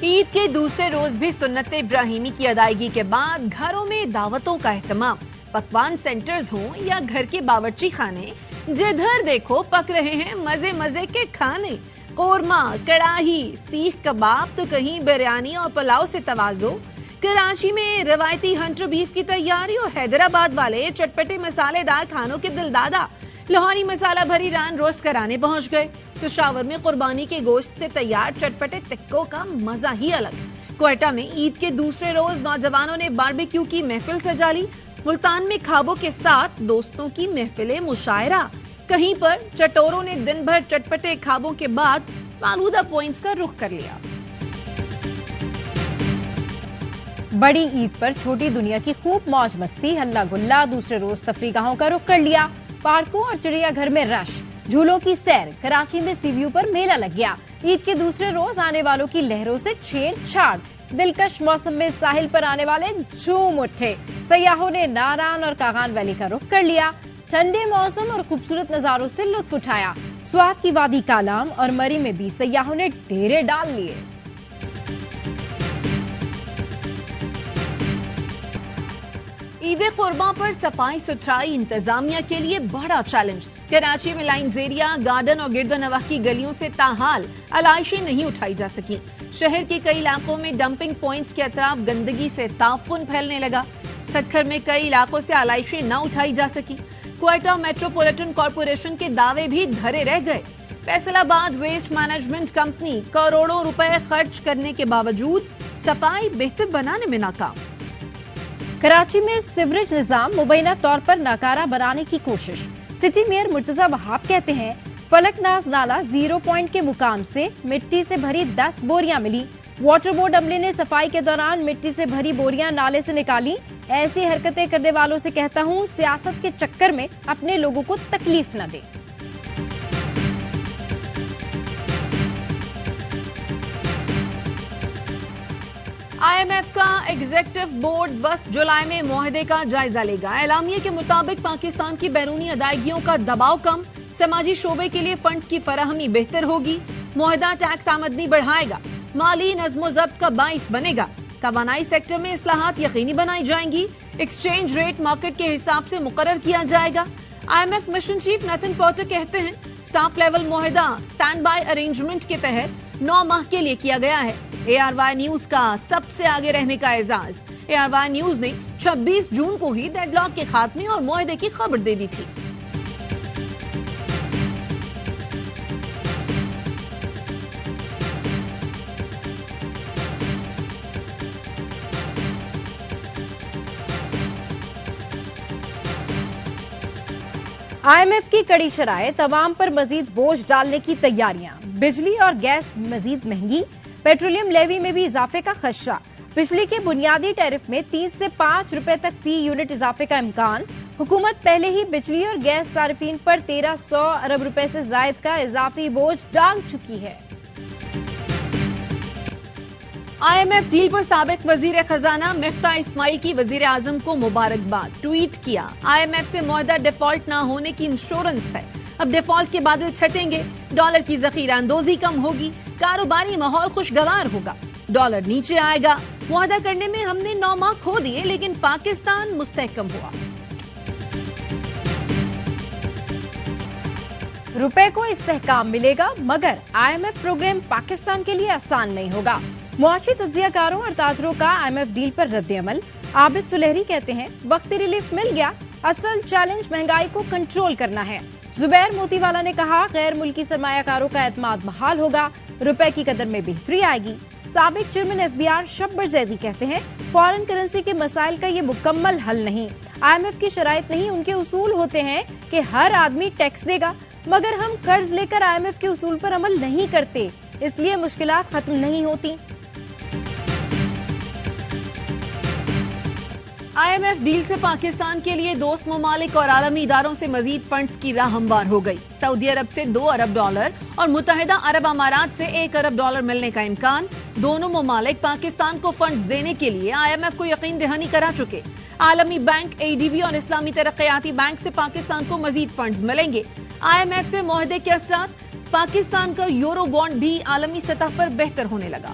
عید کے دوسرے روز بھی سنت ابراہیمی کی ادائیگی کے بعد گھروں میں دعوتوں کا اہتمام، پکوان سینٹرز ہوں یا گھر کے باورچی خانے، جدھر دیکھو پک رہے ہیں مزے مزے کے کھانے۔ قورمہ، کڑاہی، سیخ کباب تو کہیں بریانی اور پلاؤ سے توازو۔ کراچی میں روایتی ہنٹر بیف کی تیاری اور حیدرآباد والے چٹپٹے مسالے دار کھانوں کے دل دادا لاہوری مسالہ بھری ران روسٹ کرانے پہنچ گئے۔ پشاور میں قربانی کے گوشت سے تیار چٹپٹے ٹکوں کا مزہ ہی الگ۔ کوئٹہ میں عید کے دوسرے روز نوجوانوں نے باربیکیو کی محفل سجا لی۔ ملتان میں کھابوں کے ساتھ دوستوں کی محفل مشاعرہ۔ کہیں پر چٹوروں نے دن بھر چٹپٹے کھابوں کے بعد فالودہ پوائنٹس کا رخ کر لیا۔ بڑی عید پر چھوٹی دنیا کی خوب موج مستی، ہلا گلا۔ دوسرے روز تفریح گاہوں کا رخ کر لیا۔ پارکوں اور چڑیا گھر میں رش، جھولوں کی سیر۔ کراچی میں سی ویو پر میلہ لگ گیا۔ عید کے دوسرے روز آنے والوں کی لہروں سے چھیڑ چھاڑ۔ دلکش موسم میں ساحل پر آنے والے جھوم اٹھے۔ سیاحوں نے ناران اور کاغان ویلی کا رخ کر لیا۔ ٹھنڈے موسم اور خوبصورت نظاروں سے لطف اٹھایا۔ سوات کی وادی کالام اور مری میں بھی سیاحوں نے ڈیرے ڈال لیے۔ عید قرباں پر صفائی ستھرائی انتظامیہ کے لیے بڑا چیلنج۔ کراچی میں لائنز ایریا، گارڈن اور گرد و نواح کی گلیوں سے تاحال علائشیں نہیں اٹھائی جا سکیں۔ شہر کے کئی علاقوں میں ڈمپنگ پوائنٹس کے اطراف گندگی سے تعفن پھیلنے لگا۔ سکھر میں کئی علاقوں سے علائشیں نہ اٹھائی جا سکیں۔ کوئٹہ میٹروپولیٹن کارپوریشن کے دعوے بھی دھرے رہ گئے۔ فیصل آباد ویسٹ مینجمنٹ کمپنی کروڑوں روپے خرچ کرنے کے باوجود صفائی بہتر بنانے میں ناکام۔ کراچی میں سیوریج نظام مبینہ طور پر ناکارہ بنانے کی کوشش۔ سٹی میئر مرتضی وہاب کہتے ہیں فلک ناز نالا 0 پوائنٹ کے مقام سے مٹی سے بھری 10 بوریاں ملی۔ واٹر بورڈ عملے نے صفائی کے دوران مٹی سے بھری بوریاں نالے سے نکالی۔ ایسی حرکتیں کرنے والوں سے کہتا ہوں سیاست کے چکر میں اپنے لوگوں کو تکلیف نہ دیں۔ آئی ایم ایف کا ایگزیکٹو بورڈ وفد جولائی میں معاہدے کا جائزہ لے گا۔ اعلامیے کے مطابق پاکستان کی بیرونی ادائیگیوں کا دباؤ کم، سماجی شعبے کے لیے فنڈز کی فراہمی بہتر ہوگی۔ معاہدہ ٹیکس آمدنی بڑھائے گا، مالی نظم و ضبط کا باعث بنے گا۔ توانائی سیکٹر میں اصلاحات یقینی بنائی جائیں گی۔ ایکسچینج ریٹ مارکیٹ کے حساب سے مقرر کیا جائے گا۔ I M F mission chief Nathan Porter کہتے ہیں سٹاف لیول معاہدہ اسٹینڈ بائی ارینجمنٹ کے تحت 9 ماہ کے لیے کیا گیا ہے۔ اے آر وائی نیوز کا سب سے آگے رہنے کا اعزاز۔ اے آر وائی نیوز نے 26 جون کو ہی ڈیڈ لاک کے خاتمے اور معاہدے کی خبر دے دی تھی۔ آئی ایم ایف کی کڑی شرائط، عوام پر مزید بوجھ ڈالنے کی تیاریاں۔ بجلی اور گیس مزید مہنگی، پیٹرولیم لیوی میں بھی اضافے کا خدشہ۔ بجلی کے بنیادی ٹیرف میں 3 سے 5 روپے تک فی یونٹ اضافے کا امکان۔ حکومت پہلے ہی بجلی اور گیس صارفین پر 1300 ارب روپے سے زائد کا اضافی بوجھ ڈال چکی ہے۔ آئی ایم ایف ڈیل پر سابق وزیر خزانہ مفتاح اسماعیل کی وزیر اعظم کو مبارکباد۔ ٹویٹ کیا آئی ایم ایف سے معاہدہ ڈیفالٹ نہ ہونے کی انشورنس ہے۔ اب ڈیفالٹ کے بادل چھٹیں گے، ڈالر کی ذخیرہ اندوزی کم ہوگی، کاروباری ماحول خوشگوار ہوگا، ڈالر نیچے آئے گا۔ معاہدہ کرنے میں ہم نے 9 ماہ کھو دیے لیکن پاکستان مستحکم ہوا۔ روپے کو استحکام ملے گا مگر I M F programme Pakistan کے لیے آسان نہیں ہوگا۔ معاشی تجزیہ کاروں اور تاجروں کا آئی ایم ایف ڈیل پر رد عمل۔ عابد سلیری کہتے ہیں وقتی ریلیف مل گیا، اصل چیلنج مہنگائی کو کنٹرول کرنا ہے۔ زبیر موتی والا نے کہا غیر ملکی سرمایہ کاروں کا اعتماد بحال ہوگا، روپے کی قدر میں بہتری آئے گی۔ سابق چیئرمین ایف بی آر شبر زیدی کہتے ہیں فارن کرنسی کے مسائل کا یہ مکمل حل نہیں، آئی ایم ایف کی شرائط نہیں، ان کے اصول ہوتے ہیں کہ ہر آدمی ٹیکس دے گا، مگر ہم قرض لے کر آئی ایم ایف کے اصول پر عمل نہیں کرتے، اس لیے مشکلات ختم نہیں ہوتی۔ آئی ایم ایف ڈیل سے پاکستان کے لیے دوست ممالک اور عالمی اداروں سے مزید فنڈز کی راہ ہموار ہو گئی۔ سعودی عرب سے 2 ارب ڈالر اور متحدہ عرب امارات سے 1 ارب ڈالر ملنے کا امکان۔ دونوں ممالک پاکستان کو فنڈز دینے کے لیے آئی ایم ایف کو یقین دہانی کرا چکے۔ عالمی بینک، اے ڈی بی اور اسلامی ترقیاتی بینک سے پاکستان کو مزید فنڈز ملیں گے۔ آئی ایم ایف سے معاہدے کے اثرات، پاکستان کا یورو بانڈ بھی عالمی سطح پر بہتر ہونے لگا۔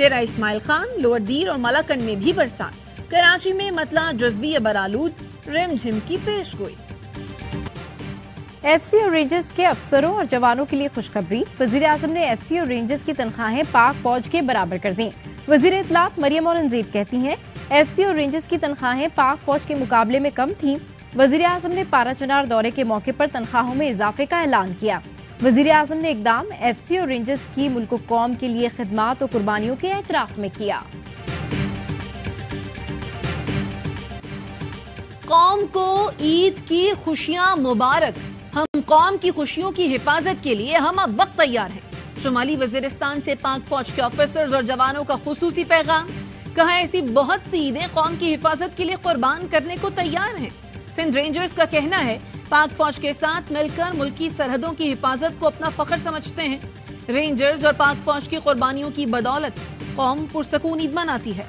ڈیرہ اسماعیل خان، لوور دیر اور ملاکنڈ میں بھی برسات، کراچی میں مطلع جزوی برآلود، رم جھم کی پیش گوئی۔ ایف سی اور رینجرز کے افسروں اور جوانوں کے لیے خوشخبری، وزیر اعظم نے ایف سی اور رینجرز کی تنخواہیں پاک فوج کے برابر کر دیں۔ وزیر اطلاعات مریم اورنگزیب کہتی ہیں ایف سی اور رینجرز کی تنخواہیں پاک فوج کے مقابلے میں کم تھیں۔ وزیر اعظم نے پارا چنار دورے کے موقع پر تنخواہوں میں اضافے کا اعلان کیا۔ وزیر اعظم نے اقدام ایف سی اور رینجرز کی ملک و قوم کے لیے خدمات اور قربانیوں کے اعتراف میں کیا۔ قوم کو عید کی خوشیاں مبارک، ہم قوم کی خوشیوں کی حفاظت کے لیے ہم اب وقت تیار ہیں۔ شمالی وزیرستان سے پاک فوج کے آفیسرز اور جوانوں کا خصوصی پیغام، کہا ایسی بہت سی عیدیں قوم کی حفاظت کے لیے قربان کرنے کو تیار ہیں۔ سندھ رینجرز کا کہنا ہے پاک فوج کے ساتھ مل کر ملکی سرحدوں کی حفاظت کو اپنا فخر سمجھتے ہیں۔ رینجرز اور پاک فوج کی قربانیوں کی بدولت قوم پرسکون عید مناتی ہے۔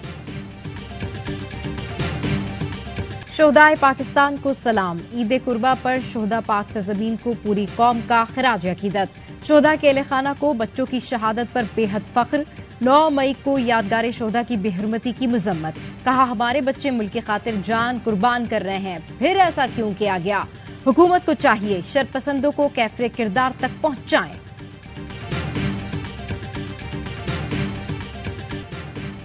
شہدائے پاکستان کو سلام، عید قربہ پر شہداء پاک سرزمین کو پوری قوم کا خراج عقیدت۔ شہداء کے اہل خانہ کو بچوں کی شہادت پر بے حد فخر۔ 9 مئی کو یادگار شہداء کی بے حرمتی کی مذمت، کہا ہمارے بچے ملک کی خاطر جان قربان کر رہے ہیں، پھر ایسا کیوں کیا گیا؟ حکومت کو چاہیے شرپسندوں کو کیفر کردار تک پہنچائیں۔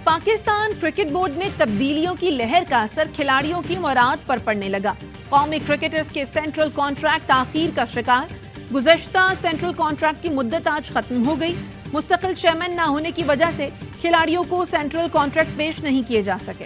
پاکستان کرکٹ بورڈ میں تبدیلیوں کی لہر کا اثر کھلاڑیوں کی مراعات پر پڑنے لگا۔ قومی کرکٹرز کے سینٹرل کانٹریکٹ تاخیر کا شکار، گزشتہ سینٹرل کانٹریکٹ کی مدت آج ختم ہو گئی۔ مستقل چیئرمین نہ ہونے کی وجہ سے کھلاڑیوں کو سینٹرل کانٹریکٹ پیش نہیں کیے جا سکے۔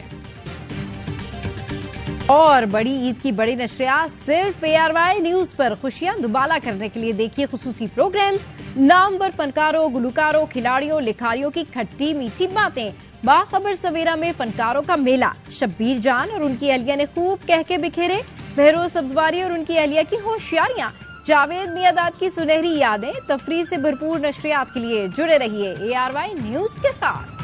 اور بڑی عید کی بڑی نشریات صرف ARY نیوز پر، خوشیاں دوبالا کرنے کے لیے دیکھیے خصوصی پروگرامز، نامور فنکاروں، گلوکاروں، کھلاڑیوں، لکھاریوں کی کھٹی میٹھی باتیں، باخبر سویرا میں فنکاروں کا میلہ، شبیر جان اور ان کی اہلیہ نے خوب کہہ کے بکھیرے، بہروز سبزواری اور ان کی اہلیہ کی ہوشیاریاں، جاوید میاداد کی سنہری یادیں، تفریح سے بھرپور نشریات کے لیے جڑے رہیے ARY نیوز کے ساتھ۔